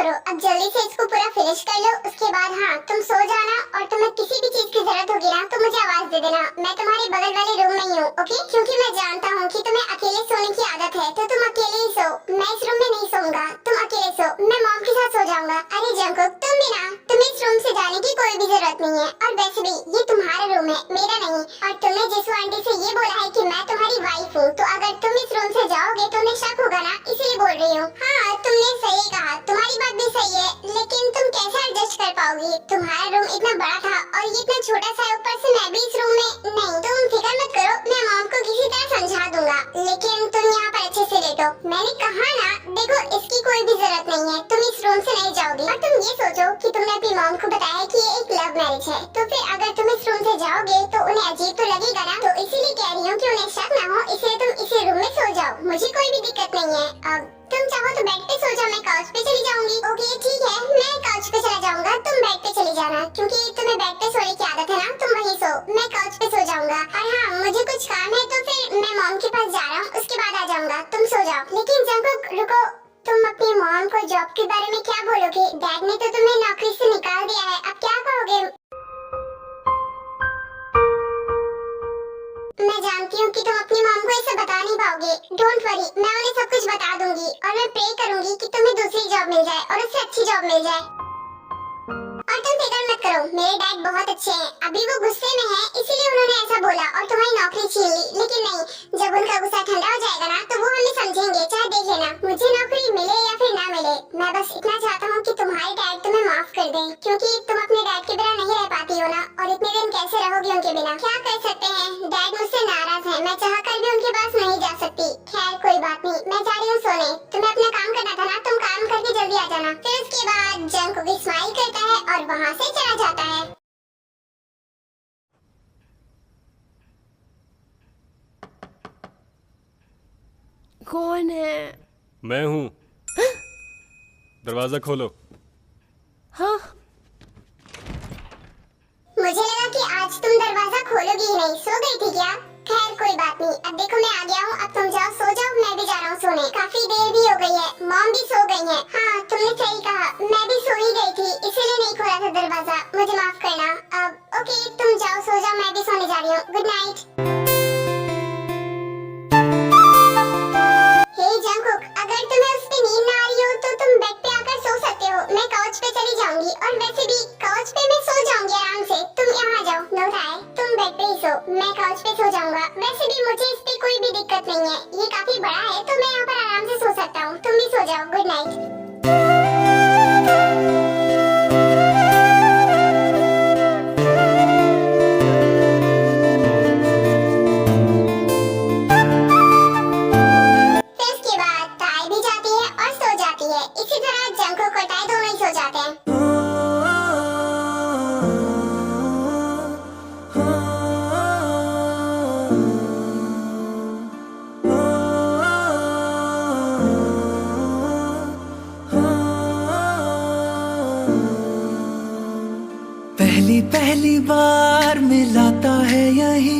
करो, अब जल्दी से इसको पूरा फिनिश कर लो। उसके बाद हाँ तुम सो जाना, और तुम्हें किसी भी चीज की जरूरत होगी ना तो मुझे आवाज दे देना। मैं तुम्हारे बगल वाले रूम में ही हूँ, ओके? क्योंकि मैं जानता हूँ कि तुम्हें अकेले सोने की आदत है, तो तुम अकेले ही सो। मैं इस रूम में नहीं सोऊंगा, तुम अकेले सो, मैं मॉम के साथ सो जाऊंगा। अरे जंकुक तुम भी ना, तुम्हें इस रूम से जाने की कोई भी जरूरत नहीं है, और वैसे भी ये तुम्हारा रूम है, मेरा नहीं। और तुमने जिस आंटी से ये बोला है कि मैं तुम्हारी वाइफ हूँ, तो अगर तुम इस रूम से जाओगे तो उन्हें शक होगा ना, इसलिए बोल रही हूँ। हाँ तुमने सही कहा, तुम्हारी बात भी सही है, लेकिन तुम कैसे एडजस्ट कर पाओगी? तुम्हारा रूम इतना बड़ा था और ये इतना छोटा सा है, ऊपर से मैं भी इस रूम में नहीं। तुम फिक्र मत करो, मैं मॉम को किसी तरह समझा दूंगा, लेकिन तुम यहाँ पर अच्छे से लेटो। मैंने कहा ना, देखो इसकी कोई भी जरूरत नहीं है, तुम इस रूम से नहीं जाओगी। और तुम ये सोचो कि तुमने अपनी मॉम को बताया कि ये एक लव मैरिज है, तो फिर अगर तुम इस रूम से जाओगे तो उन्हें अजीब तो लगेगा ना, तो इसीलिए कह रही हूँ कि उन्हें शक ना हो, इसलिए तुम इसी रूम में सो जाओ, मुझे कोई भी दिक्कत नहीं है। अब तुम चाहो तो बेड पे सो जाओ, मैं काउच पे चली जाऊंगी। ओके ठीक है, मैं काउच पे चला जाऊंगा, तुम बेड पे चली जाना, क्योंकि तुम्हें बेड पे सोने की आदत है ना, तुम वहीं सो, मैं काउच पे सो जाऊंगा। और हाँ मुझे कुछ काम है, तो फिर मैं मॉम के पास जा रहा हूँ, उसके बाद आ जाऊंगा, तुम सो जाओ। लेकिन जंकुक रुको, तुम अपनी मॉम को जॉब के बारे में क्या बोलोगे? डैड ने तो तुम्हें नौकरी से निकाल दिया है, अब क्या कहोगे? मैं जानती हूँ कि तुम अपनी मॉम को इसे बता नहीं पाओगे। डोंट वरी, मैं उन्हें सब कुछ बता दूंगी, और मैं प्रे करूंगी कि तुम्हें दूसरी जॉब मिल जाए, और उससे अच्छी जॉब मिल जाए। और तुम फिक्र मत करो, मेरे डैड बहुत अच्छे हैं, अभी वो गुस्से में हैं, इसीलिए उन्होंने ऐसा बोला और तुम्हारी नौकरी छीन ली। लेकिन नहीं, जब उनका गुस्सा ठंडा हो जाएगा ना, तो वो हमें समझेंगे, चाहे देख लेना, मुझे नौकरी मिले या फिर ना मिले। मैं बस इतना चाहता हूँ कि तुम्हारे डैड तुम्हें माफ कर दें, क्योंकि तुम अपने डैड के बिना नहीं रह पाती हो ना, और इतने दिन कैसे रहोगी उनके बिना? क्या कर सकते हैं, डैड मुझसे नाराज है, मैं चाहकर भी उनके पास नहीं जा सकती। खैर कोई बात नहीं, मैं जा रही हूँ सोने, तुम्हें अपना काम करना था ना, तुम काम करके जल्दी आ जाना। फिर उसके बाद जंकुक स्माइल करता है और वहाँ से चला जाता है। कौन है? मैं हूँ। दरवाजा खोलो। हाँ मुझे लगा कि आज तुम दरवाजा खोलोगी ही नहीं, सो गई थी क्या? खैर कोई बात नहीं, अब देखो मैं आ गया हूँ, अब तुम जाओ सो जाओ, मैं भी जा रहा हूँ सोने, काफी देर भी हो गई है, मॉम भी सो गई है। हाँ तुमने सही कहा, मैं भी सो ही गई थी, इसीलिए नहीं खोला था दरवाजा, मुझे माफ करना। अब ओके तुम जाओ सो जाओ, मैं भी सोने जा रही हूँ, गुड नाइट। हे जंकुक, अगर तुम्हें उस पे नींद ना आ रही हो तो तुम बेड पे आकर सो सकते हो, मैं काउच पे चली जाऊंगी, और वैसे भी काउच पे मैं सो जाऊंगी आराम से, तुम यहाँ आ जाओ। नो राय, तुम बेड पे ही सो, मैं काउच पे सो जाऊंगा, वैसे भी मुझे इस पे कोई भी दिक्कत नहीं है, ये काफी बड़ा है, तो मैं यहाँ पर आराम से सो सकता हूँ, तुम भी सो जाओ, गुड नाइट। पहली बार मिलाता है यही,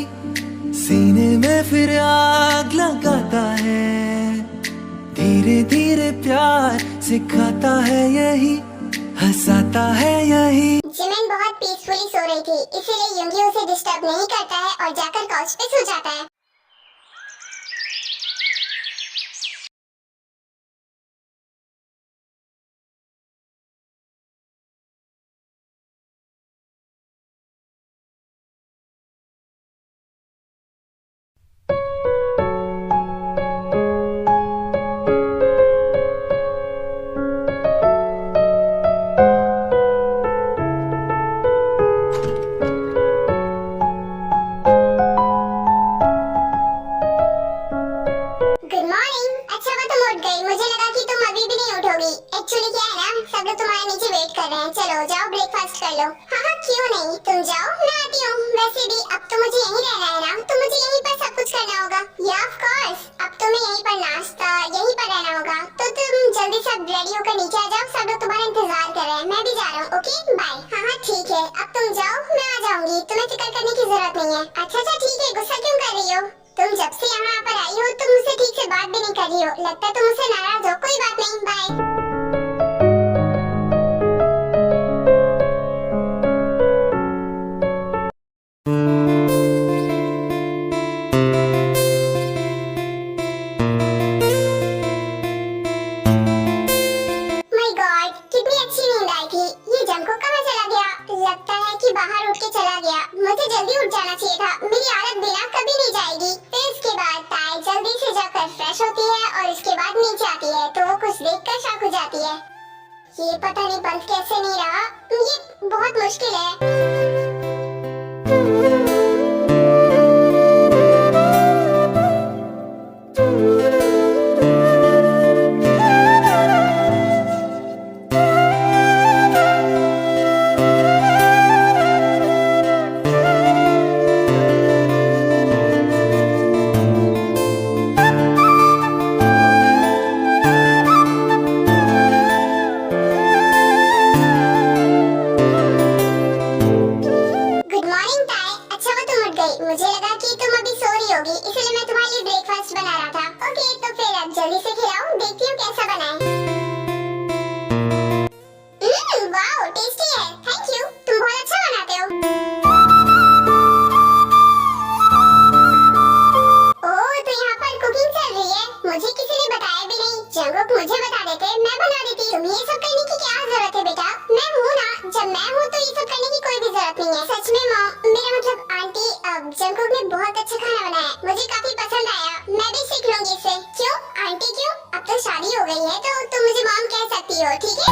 सीने में फिर आग लगाता है, धीरे धीरे प्यार सिखाता है यही, हंसाता है यही। जिमिन बहुत पीसफुली सो रही थी, इसीलिए युंगी उसे डिस्टर्ब नहीं करता है और जाकर काउच पे सो जाता है। तुम जब से यहाँ पर आई हो तुम मुझसे ठीक से बात भी नहीं कर रही हो, लगता है तुम मुझसे नाराज हो। कोई बात नहीं, बाय। ये पता नहीं बंद कैसे नहीं रहा, ये बहुत मुश्किल है। गुड मॉर्निंग ताए, अच्छा वो तुम उठ गई। मुझे लगा कि तुम अभी सो रही होगी, इसलिए मैं तुम्हारे लिए ब्रेकफास्ट बना रहा था। ओके तो फिर अब जल्दी से खिलाओ, देखती हूँ कैसा बना है। वाओ टेस्टी है, थैंक यू, तुम बहुत अच्छा बनाते हो। ओह तो यहाँ पर कुकिंग चल रही है, मुझे किसी ने बताया भी नहीं। जंगकुक मुझे बता देते, मैं बना देती। तुम्हें ये सब करने की क्या जरूरत है बेटा, मैं हूँ ना। जब मैं हूँ तो ये सब करने की कोई भी जरूरत नहीं है। सच में मॉम, मेरा मतलब आंटी, जंगकुक ने बहुत अच्छा खाना बनाया है, मुझे काफी पसंद आया। मैं भी सीख लूंगी इससे। क्यों आंटी क्यों, अब तो शादी हो गई है तो तुम मुझे मॉम कह सकती हो, ठीक है?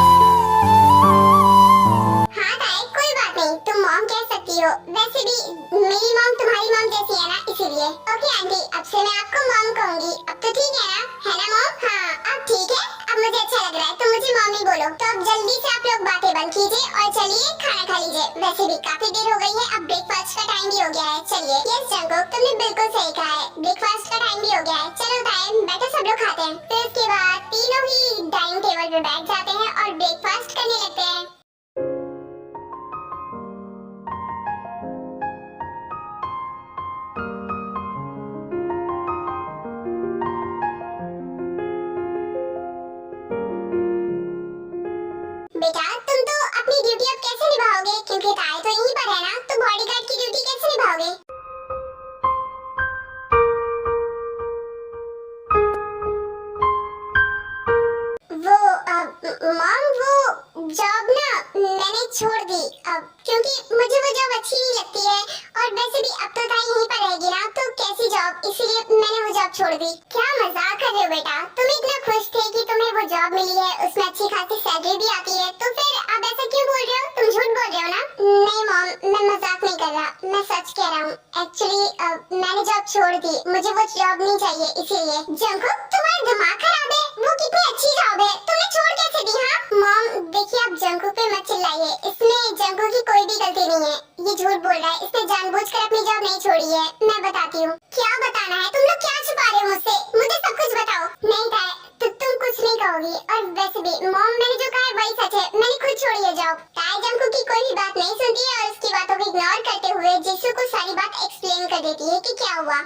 हाँ ताई कोई बात नहीं, तुम मॉम कह सकती हो। वैसे भी मेरी मॉम तुम्हारी मॉम जैसी है ना, इसीलिए। ओके आंटी, अब से मैं आपको मॉम कहूंगी, अब तो ठीक है ना, है ना मॉम? हाँ अब ठीक है, अब मुझे अच्छा लग रहा है, तो मुझे मॉम ही बोलो। तो अब जल्दी से आप लोग बातें बंद कीजिए और चलिए खाना खा लीजिए। वैसे भी काफी देर हो गई है, अब ब्रेकफास्ट का टाइम भी हो गया है। चलिए। यस जंगकुक, तुमने बिल्कुल सही कहा है, ब्रेकफास्ट का टाइम भी हो गया है। चलो ताई बैठो, सब लोग खाते हैं। फिर उसके बाद तीनों ही डाइनिंग टेबल पे बैठ जाते हैं और ब्रेकफास्ट करने लगते हैं। बेटा तुम तो अपनी ड्यूटी अब कैसे निभाओगे, क्योंकि ताई तो यहीं पर है ना, तो बॉडीगार्ड की ड्यूटी कैसे निभाओगे? वो मॉम, वो जॉब ना मैंने छोड़ दी, अब क्योंकि मुझे वो जॉब अच्छी नहीं लगती है, और वैसे भी अब तो ताई यहीं पर रहेगी ना, तो कैसी जॉब, इसलिए मैंने वो जॉब छोड़ दी। क्या मजाक कर रहे हो बेटा, तुम इतना खुश थे कि तुम्हें वो जॉब मिली है, उसमें अच्छी खासी सैलरी भी आती है, तो फिर अब ऐसा क्यों बोल रहे हो? तुम झूठ बोल रहे हो ना? नहीं मॉम, मैं मजाक नहीं कर रहा, मैं सच कह रहा हूँ। एक्चुअली मैंने जॉब छोड़ दी, मुझे वो जॉब नहीं चाहिए, इसीलिए। जंगकुक तुम्हारा दिमाग खराब है, वो कितनी अच्छी जॉब है, तुमने छोड़ कैसे दी? हाँ मॉम देखिए, आप जंगकुक पे मत चिल्लाइए, इसमें जंगकुक की कोई भी गलती नहीं है, ये झूठ बोल रहा है, इसने जानबूझकर अपनी जॉब नहीं छोड़ी है। मैं बताती हूँ। क्या बताना है, तुम लोग क्या छुपा रहे हो मुझसे, मुझे सब कुछ बताओ। नहीं ताई, तो तुम कुछ नहीं कहोगी, और वैसे भी मॉम मैंने जो कहा है वही सच है, मैंने खुद छोड़ी है जॉब। ताई जंगकुक की कोई भी बात नहीं सुनती है और उसकी बातों को इग्नोर करते हुए जीसू को सारी बात एक्सप्लेन कर देती है कि क्या हुआ।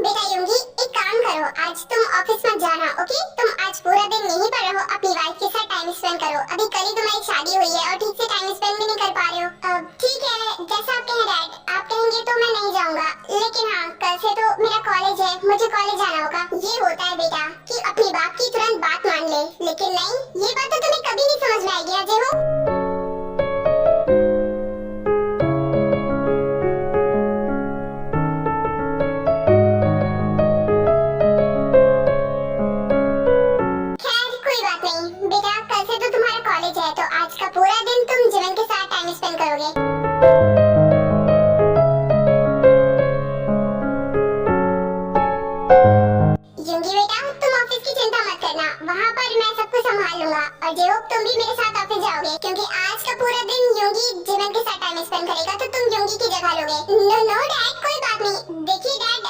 बेटा युंगी, एक काम करो, आज तुम ऑफिस मत जाना, ओके? तुम आज पूरा दिन यहीं पर रहो, अपनी वाइफ के साथ टाइम स्पेंड करो। अभी कल ही तुम्हारी शादी हुई है और ठीक से टाइम स्पेंड भी नहीं कर पा रहे हो। ठीक है, जैसा आप कहें डैड, आप कहेंगे तो मैं नहीं जाऊंगा, लेकिन हाँ कल से तो मेरा कॉलेज है, मुझे कॉलेज जाना होगा। ये होता है बेटा कि अपनी बाप की तुरंत बात मान ले, लेकिन नहीं, ये बात तो तुम्हें कभी नहीं समझ में आएगी अजय हो। बेटा कल से तो तुम्हारा कॉलेज है, तो आज का पूरा दिन तुम जीवन के साथ टाइम स्पेंड करोगे। युंगी बेटा तुम ऑफिस की चिंता मत करना, वहाँ पर मैं सब कुछ संभाल लूंगा, और जेहोक तुम भी मेरे साथ ऑफिस जाओगे, क्योंकि आज का पूरा दिन युंगी जीवन के साथ टाइम स्पेंड करेगा, तो तुम युंगी की जगह लोगे। नो नो डैड, कोई बात नहीं। देखिए डैड,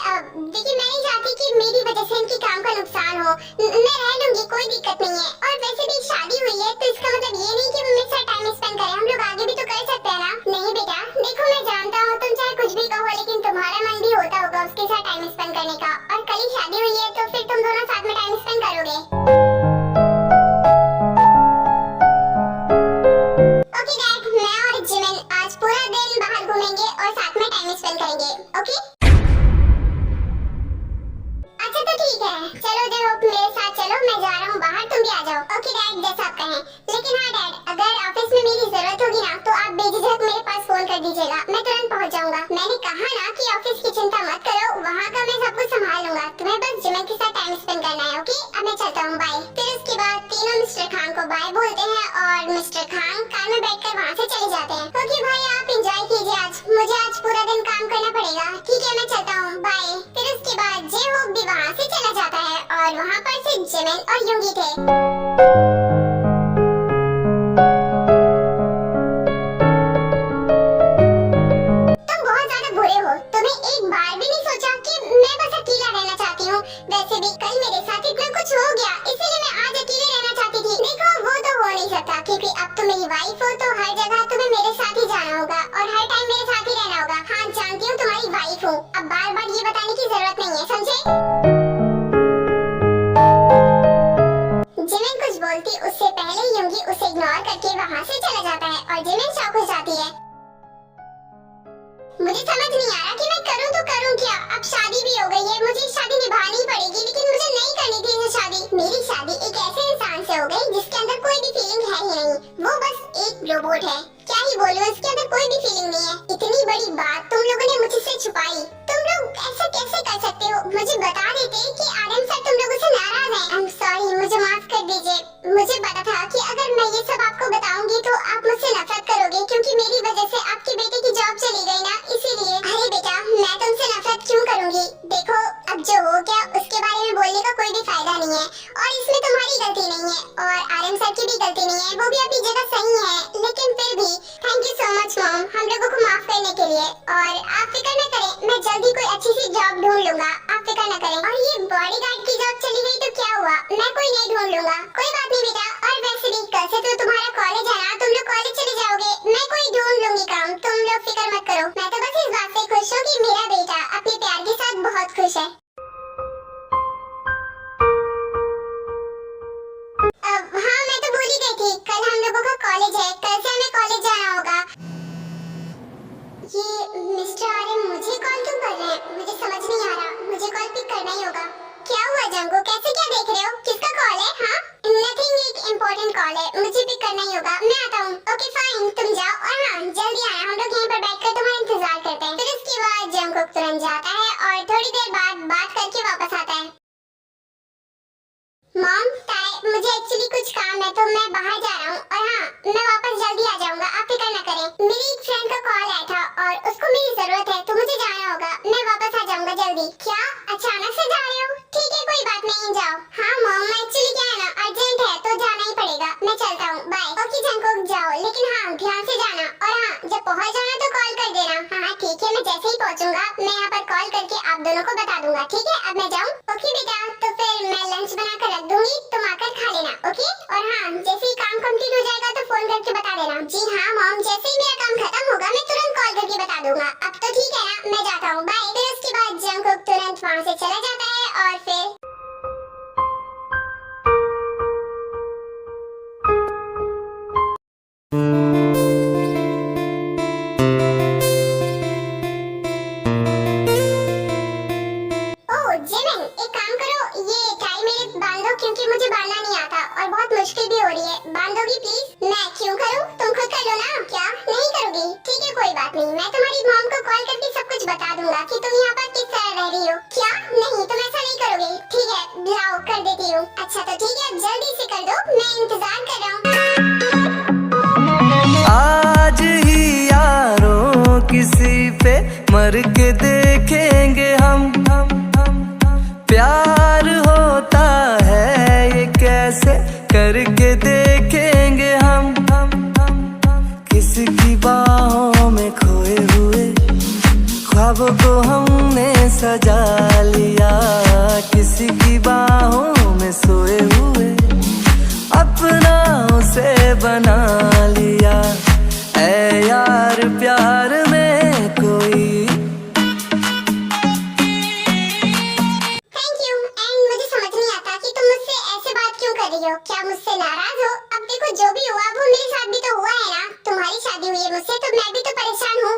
देखिए मैं नहीं चाहती कि मेरी वजह से इनके काम का नुकसान हो, मैं रह लूंगी, कोई दिक्कत नहीं है। और वैसे भी शादी हुई है, तो इसका मतलब ये नहीं कि वो मेरे साथ टाइम स्पेंड करे, हम लोग आगे भी तो कर सकते हैं ना? नहीं बेटा देखो, मैं जानता हूँ तुम चाहे कुछ भी कहो, लेकिन तुम्हारा मन भी होता होगा उसके साथ टाइम स्पेंड करने का, और कल ही शादी हुई है, तो फिर तुम दोनों साथ में टाइम स्पेंड करोगे। ओके डैड, मैं और जिमिन आज पूरा दिन बाहर घूमेंगे और साथ में टाइम स्पेंड करेंगे, ओके? दीजिएगा, मैं तुरंत पहुंच जाऊंगा। मैंने कहा ना कि ऑफिस की चिंता मत करो, वहाँ का मैं सब कुछ संभाल लूंगा। तुम्हें बस जिमिन के साथ टाइम स्पेंड करना है, ओके? अब मैं चलता हूँ, बाय। फिर उसके बाद तीनों मिस्टर खान को बाय बोलते हैं और मिस्टर खान कार में बैठकर वहाँ से चले जाते हैं। ओके भाई, आप एंजॉय कीजिए आज, मुझे आज पूरा दिन काम करना पड़ेगा। ठीक है, मैं चलता हूँ, बाय। फिर उसके बाद जे होप भी वहाँ से चला जाता है और वहाँ पर सिर्फ जिमिन और युंगी थे। वैसे भी कल मेरे साथ इतना कुछ हो गया, इसीलिए मैं आज अकेले रहना चाहती थी। देखो वो तो हो नहीं सकता, क्योंकि अब तुम मेरी वाइफ हो, तो हर जगह तुम्हें मेरे साथ ही जाना होगा और हर टाइम मेरे साथ ही रहना होगा। हाँ जानती हूँ तुम्हारी वाइफ हूँ, अब बार बार ये बताने की जरूरत नहीं है, समझे? जिमिन कुछ बोलती उससे पहले युंगी उसे इग्नोर करके वहाँ से चला जाता है और जिमिन शॉक हो जाती है। मुझे समझ नहीं आ रहा कि मैं करूँ तो करूँ क्या। अब शादी भी हो गई है, मुझे शादी निभानी पड़ेगी, लेकिन मुझे नहीं करनी थी ये शादी। मेरी शादी एक ऐसे इंसान से हो गई जिसके अंदर कोई भी फीलिंग है ही नहीं, वो बस एक रोबोट है। क्या ही बोलूं, इसके अंदर कोई भी फीलिंग नहीं है। इतनी बड़ी बात तुम लोगों ने मुझसे छुपाई, तुम लोग ऐसा कैसे कर सकते हो? मुझे बता देते कि आरएम सर तुम लोगों से नाराज हैं। आई एम सॉरी, मुझे माफ कर दीजिए। मुझे पता था कि अगर मैं ये सब आपको बताऊंगी तो आप मुझसे नफरत करोगे, क्योंकि मेरी वजह से आपके बेटे की जॉब चली गई ना, इसीलिए। अरे बेटा, मैं तुमसे नफरत क्यों करूंगी? देखो अब जो हो गया उसके बारे में बोलने का कोई भी फायदा नहीं है और इसमें तुम्हारी गलती नहीं है और आरएम सर की भी गलती नहीं है, वो भी अपनी जगह सही है। लेकिन फिर भी thank you so much mom, हम लोगों को माफ करने के लिए। और आप फिक्र न करें, मैं जल्दी कोई अच्छी सी जॉब ढूंढ लूंगा, आप फिक्र न करें। और ये बॉडीगार्ड की जॉब चली गई तो क्या हुआ, मैं कोई नहीं ढूंढ लूंगा, कोई बात नहीं बेटा। और वैसे भी कल से तो तुम्हारा कॉलेज है ना, तुम लोग कॉलेज चले जाओगे, मैं कोई ढूंढ लूंगी काम, तुम लोग फिक्र मत करो। मैं तो बस इस बात से खुश हूँ कि मेरा बेटा अपने प्यार के साथ बहुत खुश है। हाँ मैं तो भूल ही गई थी, कल हम लोगों का कॉलेज है, कल से हमें कॉलेज जाना होगा। ये मिस्टर आर्यन मुझे कॉल क्यों कर रहे हैं? मुझे समझ नहीं आ रहा, मुझे कॉल पिक करना ही होगा। क्या हुआ जंगू, कैसे क्या देख रहे हो? किसका कॉल है? हाँ नथिंग, एक इम्पोर्टेंट कॉल है, मुझे पिक करना ही होगा, मैं आता हूँ। ओके फाइन, तुम जाओ और हाँ जल्दी आना, हम लोग यहीं पर बैठकर तुम्हारा इंतजार करते हैं। फिर उसके बाद जंगू तुरंत जाता है और थोड़ी देर बाद बात करके वापस आता है। मॉम मुझे एक्चुअली कुछ काम है तो मैं बाहर जा रहा हूँ और हाँ मैं वापस जल्दी आ जाऊंगा, आप फिक्र न करें। मेरी एक फ्रेंड का कॉल आया था और उसको मेरी जरूरत है तो मुझे जाना होगा, मैं वापस आ जाऊंगा जल्दी। क्या अचानक से जा रहे हो? ठीक है कोई बात नहीं, जाओ। हाँ मॉम एक्चुअली क्या है ना, अर्जेंट है तो जाना ही पड़ेगा, मैं चलता हूँ, बाय। ओके जंकुक जाओ, लेकिन हाँ ध्यान से जाना और हाँ जब पहुँच जाना तो कॉल कर देना। हाँ ठीक है, मैं जैसे ही पहुँचूंगा मैं यहाँ पर कॉल करके आप दोनों को बता दूंगा। ठीक है अब मैं जाऊँ? ओके बेटा, तो फिर मैं लंच बना कर रख दूंगी, तुम आकर खा लेना, ओके? और हाँ जैसे ही काम कंप्लीट हो जाएगा तो फोन करके बता देना। जी हाँ मॉम, जैसे ही मेरा काम खत्म होगा मैं तुरंत कॉल करके बता दूंगा। अब तो ठीक है ना, मैं जाता हूँ, बाय। फिर उसके बाद जंकुक तुरंत वहाँ से चला जाता है और फिर क्योंकि मुझे बांधना नहीं आता और बहुत मुश्किल भी हो रही है, बांध दोगी प्लीज? मैं क्यों करूं, तुम खुद कर लो ना। क्या नहीं करोगी? ठीक है कोई बात नहीं, मैं तुम्हारी मॉम को कॉल करके सब कुछ बता दूंगा कि तुम यहाँ पर किस तरह रह रही हो। क्या नहीं, तुम ऐसा नहीं करोगे? ठीक है लाओ कर देती हूँ। अच्छा तो ठीक है, जल्दी से कर दो, मैं इंतजार कर रहा हूँ। आज ही यारों किसी पे मर के देखेंगे हम प्यार होता है ये कैसे करके देखेंगे हम किसकी बाहों में खोए हुए ख्वाबों को हमने सजा लिया, किसी की बाहों में सोए हुए अपना उसे बना लिया। ऐ यार प्यार में कोई क्या मुझसे नाराज हो? अब देखो जो भी हुआ वो मेरे साथ भी तो हुआ है ना, तुम्हारी शादी हुई है मुझसे तो मैं भी तो परेशान हूँ।